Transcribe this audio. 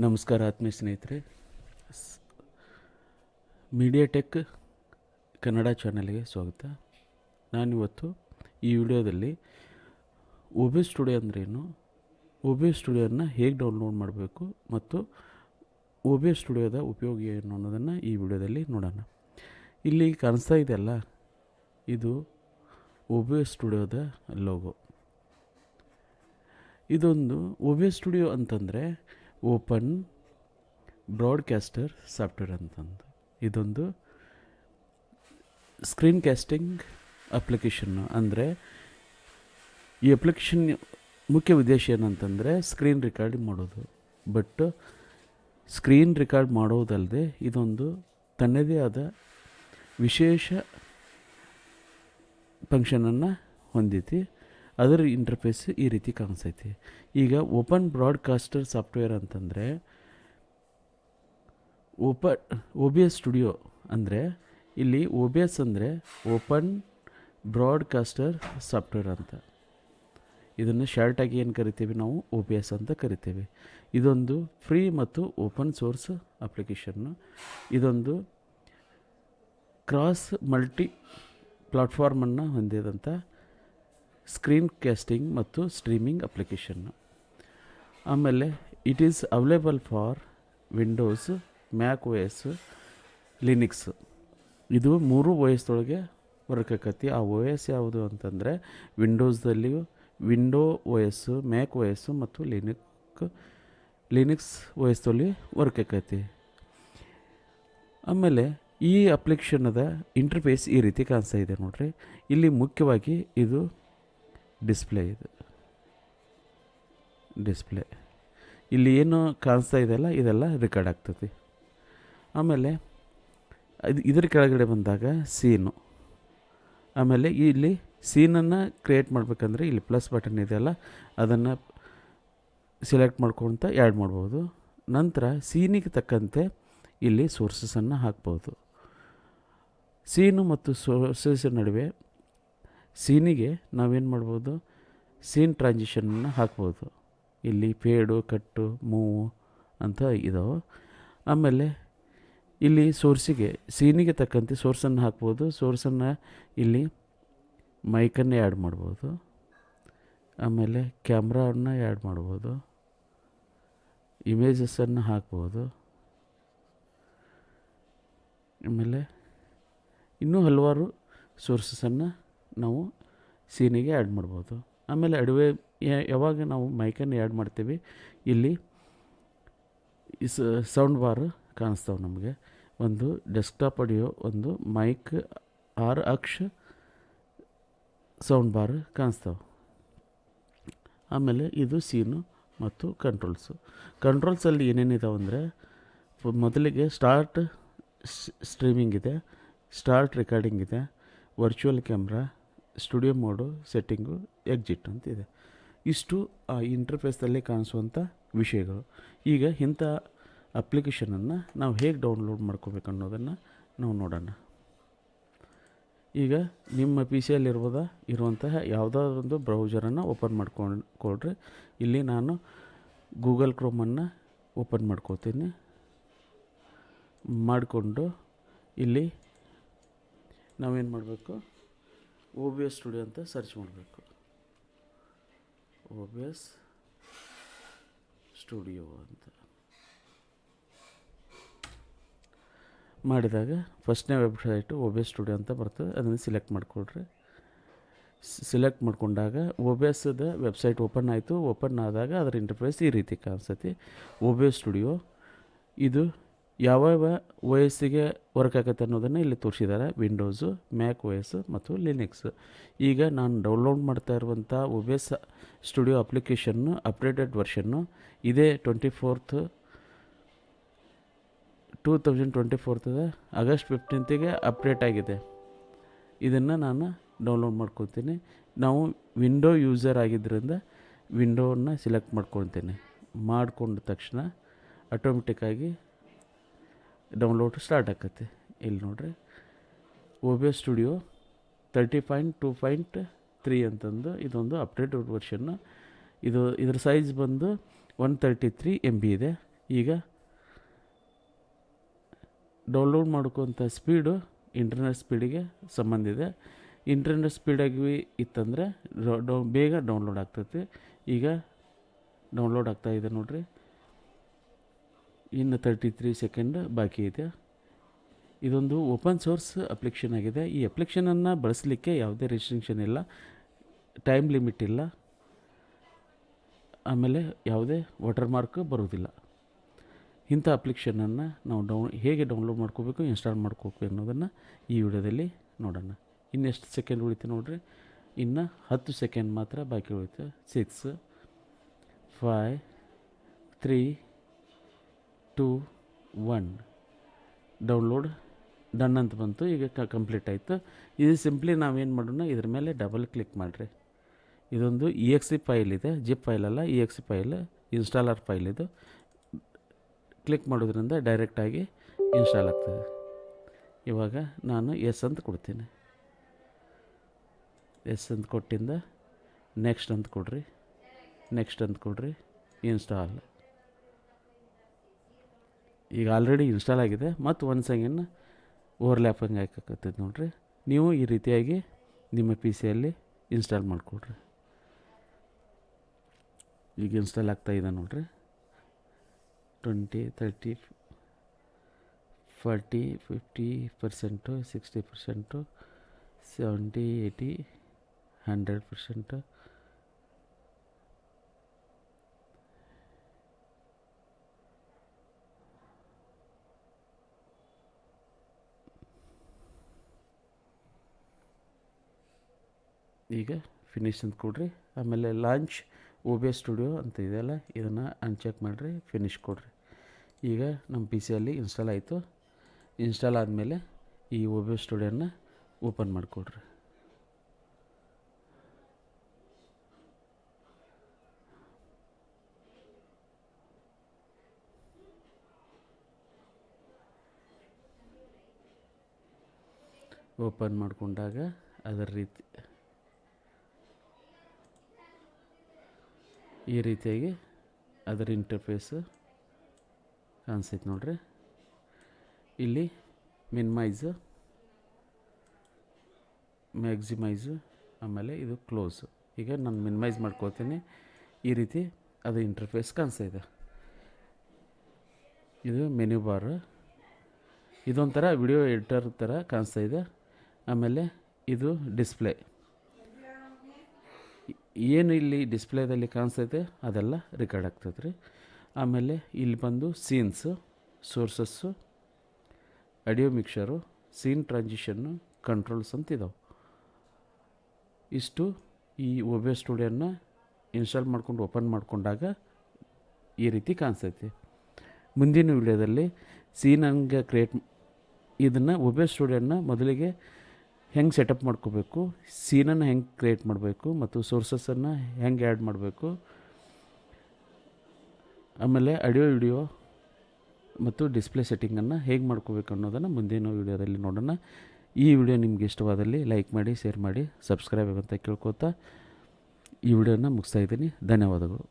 ನಮಸ್ಕಾರ ಆತ್ಮೀಯ ಸ್ನೇಹಿತರೆ, ಮೀಡಿಯಾಟೆಕ್ ಕನ್ನಡ ಚಾನಲ್ಗೆ ಸ್ವಾಗತ. ನಾನಿವತ್ತು ಈ ವಿಡಿಯೋದಲ್ಲಿ OBS ಸ್ಟುಡಿಯೋ ಅಂದ್ರೇನು, OBS ಸ್ಟುಡಿಯೋನ ಹೇಗೆ ಡೌನ್ಲೋಡ್ ಮಾಡಬೇಕು ಮತ್ತು OBS ಸ್ಟುಡಿಯೋದ ಉಪಯೋಗ ಏನು ಅನ್ನೋದನ್ನು ಈ ವಿಡಿಯೋದಲ್ಲಿ ನೋಡೋಣ. ಇಲ್ಲಿ ಕಾಣಿಸ್ತಾ ಇದೆಯಲ್ಲ, ಇದು OBS ಸ್ಟುಡಿಯೋದ ಲೋಗೋ. ಇದೊಂದು OBS ಸ್ಟುಡಿಯೋ ಅಂತಂದರೆ ಓಪನ್ ಬ್ರಾಡ್ಕಾಸ್ಟರ್ ಸಾಫ್ಟ್ವೇರ್ ಅಂತಂದು ಇದೊಂದು ಸ್ಕ್ರೀನ್ ಕ್ಯಾಸ್ಟಿಂಗ್ ಅಪ್ಲಿಕೇಶನ್ನು. ಅಂದರೆ ಈ ಅಪ್ಲಿಕೇಶನ್ ಮುಖ್ಯ ಉದ್ದೇಶ ಏನಂತಂದರೆ ಸ್ಕ್ರೀನ್ ರೆಕಾರ್ಡಿಂಗ್ ಮಾಡೋದು. ಬಟ್ ಸ್ಕ್ರೀನ್ ರೆಕಾರ್ಡ್ ಮಾಡೋದಲ್ಲದೆ ಇದೊಂದು ತನ್ನದೇ ಆದ ವಿಶೇಷ ಫಂಕ್ಷನನ್ನು ಹೊಂದೈತಿ. ಅದರ ಇಂಟರ್ಫೇಸ್ ಈ ರೀತಿ ಕಾಣಿಸ್ತೈತಿ. ಈಗ ಓಪನ್ ಬ್ರಾಡ್ಕಾಸ್ಟರ್ ಸಾಫ್ಟ್ವೇರ್ ಅಂತಂದರೆ OBS ಸ್ಟುಡಿಯೋ ಅಂದರೆ ಇಲ್ಲಿ OBS ಅಂದರೆ ಓಪನ್ ಬ್ರಾಡ್ಕಾಸ್ಟರ್ ಸಾಫ್ಟ್ವೇರ್ ಅಂತ. ಇದನ್ನು ಶಾರ್ಟಾಗಿ ಏನು ಕರಿತೀವಿ ನಾವು, OBS ಅಂತ ಕರಿತೀವಿ. ಇದೊಂದು ಫ್ರೀ ಮತ್ತು ಓಪನ್ ಸೋರ್ಸ್ ಅಪ್ಲಿಕೇಶನ್ನು. ಇದೊಂದು ಕ್ರಾಸ್ ಮಲ್ಟಿ ಪ್ಲಾಟ್ಫಾರ್ಮನ್ನು ಹೊಂದಿದಂಥ ಸ್ಕ್ರೀನ್ ಕ್ಯಾಸ್ಟಿಂಗ್ ಮತ್ತು ಸ್ಟ್ರೀಮಿಂಗ್ ಅಪ್ಲಿಕೇಶನ್ನು. ಆಮೇಲೆ it is available for Windows, Mac OS, Linux. ಇದು 3 OS ಒಳಗೆ ವರ್ಕ್ ಆಕತಿ. ಆ OS ಯಾವುದು ಅಂತಂದರೆ ವಿಂಡೋಸ್ದಲ್ಲಿಯೂ ವಿಂಡೋ OS, ಮ್ಯಾಕ್ OS ಮತ್ತು ಲಿನಿಕ್ಸ್ OSದಲ್ಲಿ ವರ್ಕ್ ಆಕತಿ. ಆಮೇಲೆ ಈ ಅಪ್ಲಿಕೇಶನದ ಇಂಟರ್ಫೇಸ್ ಈ ರೀತಿ ಕಾಣಿಸ್ತಾ ಇದೆ ನೋಡ್ರಿ. ಇಲ್ಲಿ ಮುಖ್ಯವಾಗಿ ಇದು ಡಿಸ್ಪ್ಲೇ ಇಲ್ಲಿ ಏನು ಕಾಣಿಸ್ತಾ ಇದೆಯಲ್ಲ, ಇದೆಲ್ಲ ರೆಕಾರ್ಡ್ ಆಗ್ತದೆ. ಆಮೇಲೆ ಇದರ ಕೆಳಗಡೆ ಬಂದಾಗ ಸೀನು. ಆಮೇಲೆ ಇಲ್ಲಿ ಸೀನನ್ನು ಕ್ರಿಯೇಟ್ ಮಾಡಬೇಕಂದ್ರೆ ಇಲ್ಲಿ ಪ್ಲಸ್ ಬಟನ್ ಇದೆಯಲ್ಲ, ಅದನ್ನು ಸೆಲೆಕ್ಟ್ ಮಾಡ್ಕೊತ ಆ್ಯಡ್ ಮಾಡ್ಬೋದು. ನಂತರ ಸೀನಿಗೆ ತಕ್ಕಂತೆ ಇಲ್ಲಿ ಸೋರ್ಸಸನ್ನು ಹಾಕ್ಬೋದು. ಸೀನು ಮತ್ತು ಸೋರ್ಸಸ್ ನಡುವೆ ಸೀನಿಗೆ ನಾವೇನು ಮಾಡ್ಬೋದು, ಸೀನ್ ಟ್ರಾನ್ಸಿಷನನ್ನು ಹಾಕ್ಬೋದು. ಇಲ್ಲಿ ಫೇಡು, ಕಟ್ಟು, ಮೂವು ಅಂತ ಇದಾವೆ. ಆಮೇಲೆ ಇಲ್ಲಿ ಸೋರ್ಸಿಗೆ ಸೀನಿಗೆ ತಕ್ಕಂತೆ ಸೋರ್ಸನ್ನು ಹಾಕ್ಬೋದು. ಸೋರ್ಸನ್ನು ಇಲ್ಲಿ ಮೈಕನ್ನು ಆ್ಯಡ್ ಮಾಡ್ಬೋದು. ಆಮೇಲೆ ಕ್ಯಾಮ್ರಾವನ್ನು ಆ್ಯಡ್ ಮಾಡ್ಬೋದು. ಇಮೇಜಸನ್ನು ಹಾಕ್ಬೋದು. ಆಮೇಲೆ ಇನ್ನೂ ಹಲವಾರು ಸೋರ್ಸಸನ್ನು ನಾವು ಸೀನಿಗೆ ಆ್ಯಡ್ ಮಾಡ್ಬೋದು. ಆಮೇಲೆ ಅಡುಗೆ ಯಾವಾಗ ನಾವು ಮೈಕನ್ನು ಆ್ಯಡ್ ಮಾಡ್ತೀವಿ, ಇಲ್ಲಿ ಸೌಂಡ್ ಬಾರ್ ಕಾಣಿಸ್ತಾವೆ ನಮಗೆ. ಒಂದು ಡೆಸ್ಕ್ಟಾಪ್ ಆಡಿಯೋ, ಒಂದು ಮೈಕ್ 6 ಅಕ್ಷ ಸೌಂಡ್ ಬಾರ್ ಕಾಣಿಸ್ತಾವೆ. ಆಮೇಲೆ ಇದು ಸೀನು ಮತ್ತು ಕಂಟ್ರೋಲ್ಸಲ್ಲಿ ಏನೇನಿದಾವೆ ಅಂದರೆ, ಮೊದಲಿಗೆ ಸ್ಟಾರ್ಟ್ ಸ್ಟ್ರೀಮಿಂಗ್ ಇದೆ, ಸ್ಟಾರ್ಟ್ ರೆಕಾರ್ಡಿಂಗ್ ಇದೆ, virtual camera, studio mode, setting, exit ಅಂತಿದೆ. ಇಷ್ಟು ಆ ಇಂಟರ್ಫೇಸ್ದಲ್ಲಿ ಕಾಣಿಸುವಂಥ ವಿಷಯಗಳು. ಈಗ ಇಂಥ ಅಪ್ಲಿಕೇಶನನ್ನು ನಾವು ಹೇಗೆ ಡೌನ್ಲೋಡ್ ಮಾಡ್ಕೋಬೇಕು ಅನ್ನೋದನ್ನು ನಾವು ನೋಡೋಣ. ಈಗ ನಿಮ್ಮ PC ಇರುವಂತಹ ಯಾವುದಾದ್ರೊಂದು ಬ್ರೌಸರನ್ನು ಓಪನ್ ಮಾಡ್ಕೊಳ್ರಿ. ಇಲ್ಲಿ ನಾನು ಗೂಗಲ್ ಕ್ರೋಮನ್ನು ಓಪನ್ ಮಾಡ್ಕೋತೀನಿ. ಮಾಡಿಕೊಂಡು ಇಲ್ಲಿ ನಾವೇನು ಮಾಡಬೇಕು, OBS ಸ್ಟುಡಿಯೋ ಅಂತ ಸರ್ಚ್ ಮಾಡಬೇಕು. OBS ಸ್ಟುಡಿಯೋ ಅಂತ ಮಾಡಿದಾಗ ಫಸ್ಟ್ನೇ ವೆಬ್ಸೈಟು OBS ಸ್ಟುಡಿಯೋ ಅಂತ ಬರ್ತದೆ. ಅದನ್ನು ಸಿಲೆಕ್ಟ್ ಮಾಡಿಕೊಡ್ರಿ. ಸಿಲೆಕ್ಟ್ ಮಾಡ್ಕೊಂಡಾಗ OBSದ ವೆಬ್ಸೈಟ್ ಓಪನ್ ಆಯಿತು. ಓಪನ್ ಆದಾಗ ಅದರ ಇಂಟರ್ಫೇಸ್ ಈ ರೀತಿ ಕಾಣಿಸ್ತೈತಿ. OBS ಸ್ಟುಡಿಯೋ ಇದು ಯಾವ OSಗೆ ವರ್ಕ್ ಆಗುತ್ತೆ ಅನ್ನೋದನ್ನು ಇಲ್ಲಿ ತೋರಿಸಿದ್ದಾರೆ. ವಿಂಡೋಸು, ಮ್ಯಾಕ್ OS ಮತ್ತು ಲಿನಿಕ್ಸ್. ಈಗ ನಾನು ಡೌನ್ಲೋಡ್ ಮಾಡ್ತಾ ಇರುವಂಥ OBS ಸ್ಟುಡಿಯೋ ಅಪ್ಲಿಕೇಶನ್ನು ಅಪ್ಡೇಟೆಡ್ ವರ್ಷನ್ನು ಇದೇ 2024 ಆಗಸ್ಟ್ 15ಗೆ ಅಪ್ಡೇಟ್ ಆಗಿದೆ. ಇದನ್ನು ನಾನು ಡೌನ್ಲೋಡ್ ಮಾಡ್ಕೊತೀನಿ. ನಾವು ವಿಂಡೋ ಯೂಸರ್ ಆಗಿದ್ದರಿಂದ ವಿಂಡೋವನ್ನು ಸಿಲೆಕ್ಟ್ ಮಾಡ್ಕೊತೀನಿ. ಮಾಡಿಕೊಂಡ ತಕ್ಷಣ ಆಟೋಮೆಟಿಕ್ಕಾಗಿ ಡೌನ್ಲೋಡ್ ಸ್ಟಾರ್ಟ್ ಆಕತ್ತೆ. ಇಲ್ಲಿ ನೋಡ್ರಿ, OBS ಸ್ಟುಡಿಯೋ 30.2.3 ಅಂತಂದು ಇದೊಂದು ಅಪ್ಡೇಟೆಡ್ ವರ್ಷನ್ನು. ಇದರ ಸೈಜ್ ಬಂದು 133 MB ಇದೆ. ಈಗ ಡೌನ್ಲೋಡ್ ಮಾಡ್ಕೋಂಥ ಸ್ಪೀಡು ಇಂಟರ್ನೆಟ್ ಸ್ಪೀಡಿಗೆ ಸಂಬಂಧ ಇದೆ. ಇಂಟರ್ನೆಟ್ ಸ್ಪೀಡಾಗಿ ಇತ್ತಂದರೆ ಬೇಗ ಡೌನ್ಲೋಡ್ ಆಗ್ತೈತಿ. ಈಗ ಡೌನ್ಲೋಡ್ ಆಗ್ತಾಯಿದೆ ನೋಡಿರಿ. ಇನ್ನು 33 ಸೆಕೆಂಡ್ ಬಾಕಿ ಇದೆ. ಇದೊಂದು ಓಪನ್ ಸೋರ್ಸ್ ಅಪ್ಲಿಕೇಶನ್ ಆಗಿದೆ. ಈ ಅಪ್ಲಿಕೇಶನನ್ನು ಬಳಸಲಿಕ್ಕೆ ಯಾವುದೇ ರಿಸ್ಟ್ರಿಕ್ಷನ್ ಇಲ್ಲ, ಟೈಮ್ ಲಿಮಿಟ್ ಇಲ್ಲ, ಆಮೇಲೆ ಯಾವುದೇ ವಾಟರ್ ಮಾರ್ಕ್ ಬರೋದಿಲ್ಲ. ಇಂಥ ಅಪ್ಲಿಕೇಶನನ್ನು ನಾವು ಹೇಗೆ ಡೌನ್ಲೋಡ್ ಮಾಡ್ಕೋಬೇಕು, ಇನ್ಸ್ಟಾಲ್ ಮಾಡ್ಕೋಬೇಕು ಅನ್ನೋದನ್ನು ಈ ವಿಡಿಯೋದಲ್ಲಿ ನೋಡೋಣ. ಇನ್ನೆಷ್ಟು ಸೆಕೆಂಡ್ ಉಳಿತು ನೋಡಿರಿ. ಇನ್ನು 10 ಸೆಕೆಂಡ್ ಮಾತ್ರ ಬಾಕಿ ಉಳಿತು. 6, 5, 3, 2, 1 ಡೌನ್ಲೋಡ್ ಡನ್ ಅಂತ ಬಂತು. ಈಗ ಕಂಪ್ಲೀಟ್ ಆಯಿತು. ಇದು ಸಿಂಪ್ಲಿ ನಾವೇನು ಮಾಡೋಣ, ಇದ್ರ ಮೇಲೆ ಡಬಲ್ ಕ್ಲಿಕ್ ಮಾಡಿರಿ. ಇದೊಂದು exe ಫೈಲ್ ಇದೆ, ಜಿಪ್ ಫೈಲ್ ಅಲ್ಲ, exe ಫೈಲ್, ಇನ್ಸ್ಟಾಲರ್ ಫೈಲ್ ಇದು. ಕ್ಲಿಕ್ ಮಾಡೋದ್ರಿಂದ ಡೈರೆಕ್ಟಾಗಿ ಇನ್ಸ್ಟಾಲ್ ಆಗ್ತದೆ. ಇವಾಗ ನಾನು ಎಸ್ ಅಂತ ಕೊಡ್ತೀನಿ. ಎಸ್ ಅಂತ ಕೊಟ್ಟಿಂದ ನೆಕ್ಸ್ಟ್ ಅಂತ ಕೊಡ್ರಿ, ನೆಕ್ಸ್ಟ್ ಅಂತ ಕೊಡ್ರಿ, ಇನ್ಸ್ಟಾಲ್. ಈಗ ಆಲ್ರೆಡಿ ಇನ್ಸ್ಟಾಲ್ ಆಗಿದೆ. ಮತ್ತು ಒಂದು ಸೆಕೆಂಡ್ ಓವರ್ಲ್ಯಾಪಿಂಗ್ ಹಾಕಕತ್ತೈತೆ ನೋಡಿರಿ. ನೀವು ಈ ರೀತಿಯಾಗಿ ನಿಮ್ಮ ಪಿ ಸಿಯಲ್ಲಿ ಇನ್ಸ್ಟಾಲ್ ಮಾಡಿಕೊಡ್ರಿ. ಈಗ ಇನ್ಸ್ಟಾಲ್ ಆಗ್ತಾಯಿದೆ ನೋಡಿರಿ. 20, 30, 40, 50%, 60%, 70, 80, 100%. ಈಗ ಫಿನಿಶ್ ಅಂತ ಕೊಡ್ರಿ. ಆಮೇಲೆ ಲಾಂಚ್ OBS ಸ್ಟುಡಿಯೋ ಅಂತ ಇದೆಯಲ್ಲ, ಇದನ್ನು ಅನ್ಚೆಕ್ ಮಾಡಿರಿ, ಫಿನಿಶ್ ಕೊಡ್ರಿ. ಈಗ ನಮ್ಮ ಪಿ ಸಿಯಲ್ಲಿ ಇನ್ಸ್ಟಾಲ್ ಆಯಿತು. ಇನ್ಸ್ಟಾಲ್ ಆದಮೇಲೆ ಈ OBS ಸ್ಟುಡಿಯೋನ ಓಪನ್ ಮಾಡಿಕೊಡ್ರಿ. ಓಪನ್ ಮಾಡಿಕೊಂಡಾಗ ಅದರ ರೀತಿ ಈ ರೀತಿಯಾಗಿ ಅದರ ಇಂಟರ್ಫೇಸ್ ಕಾಣಿಸ್ತೈತೆ ನೋಡ್ರಿ. ಇಲ್ಲಿ ಮಿನಿಮೈಸು, ಮ್ಯಾಕ್ಸಿಮೈಸು, ಆಮೇಲೆ ಇದು ಕ್ಲೋಸು. ಈಗ ನಾನು ಮಿನಿಮೈಸ್ ಮಾಡ್ಕೋತೀನಿ. ಈ ರೀತಿ ಅದು ಇಂಟರ್ಫೇಸ್ ಕಾಣಿಸ್ತಾಯಿದೆ. ಇದು ಮೆನ್ಯೂ ಬಾರ್. ಇದೊಂಥರ ವಿಡಿಯೋ ಎಡಿಟರ್ ಥರ ಕಾಣಿಸ್ತಾಯಿದೆ. ಆಮೇಲೆ ಇದು ಡಿಸ್ಪ್ಲೇ. ಏನು ಇಲ್ಲಿ ಡಿಸ್ಪ್ಲೇದಲ್ಲಿ ಕಾಣಿಸ್ತೈತೆ ಅದೆಲ್ಲ ರೆಕಾರ್ಡ್ ಆಗ್ತದೆ ರೀ. ಆಮೇಲೆ ಇಲ್ಲಿ ಬಂದು scenes, sources, audio mixer, scene transition, controls ಅಂತ ಇದಾವೆ. ಇಷ್ಟು ಈ OBS ಸ್ಟುಡಿಯೋನ ಇನ್ಸ್ಟಾಲ್ ಮಾಡ್ಕೊಂಡು ಓಪನ್ ಮಾಡಿಕೊಂಡಾಗ ಈ ರೀತಿ ಕಾಣಿಸ್ತೈತಿ. ಮುಂದಿನ ವಿಡಿಯೋದಲ್ಲಿ ಸೀನ್ ಹಂಗೆ ಇದನ್ನು OBS ಸ್ಟುಡಿಯೋನ ಮೊದಲಿಗೆ ಹೆಂಗೆ ಸೆಟಪ್ ಮಾಡ್ಕೋಬೇಕು, ಸೀನನ್ನು ಹೆಂಗೆ ಕ್ರಿಯೇಟ್ ಮಾಡಬೇಕು, ಮತ್ತು ಸೋರ್ಸಸ್ಸನ್ನು ಹೆಂಗೆ ಆ್ಯಡ್ ಮಾಡಬೇಕು, ಆಮೇಲೆ ಆಡಿಯೋ ವಿಡಿಯೋ ಮತ್ತು ಡಿಸ್ಪ್ಲೇ ಸೆಟ್ಟಿಂಗನ್ನು ಹೇಗೆ ಮಾಡ್ಕೋಬೇಕು ಅನ್ನೋದನ್ನು ಮುಂದಿನ ವಿಡಿಯೋದಲ್ಲಿ ನೋಡೋಣ. ಈ ವಿಡಿಯೋ ನಿಮ್ಗೆ ಇಷ್ಟವಾದಲ್ಲಿ ಲೈಕ್ ಮಾಡಿ, ಶೇರ್ ಮಾಡಿ, ಸಬ್ಸ್ಕ್ರೈಬ್ ಅಂತ ಕೇಳ್ಕೊತಾ ಈ ವಿಡಿಯೋನ ಮುಗಿಸ್ತಾ ಇದ್ದೀನಿ. ಧನ್ಯವಾದಗಳು.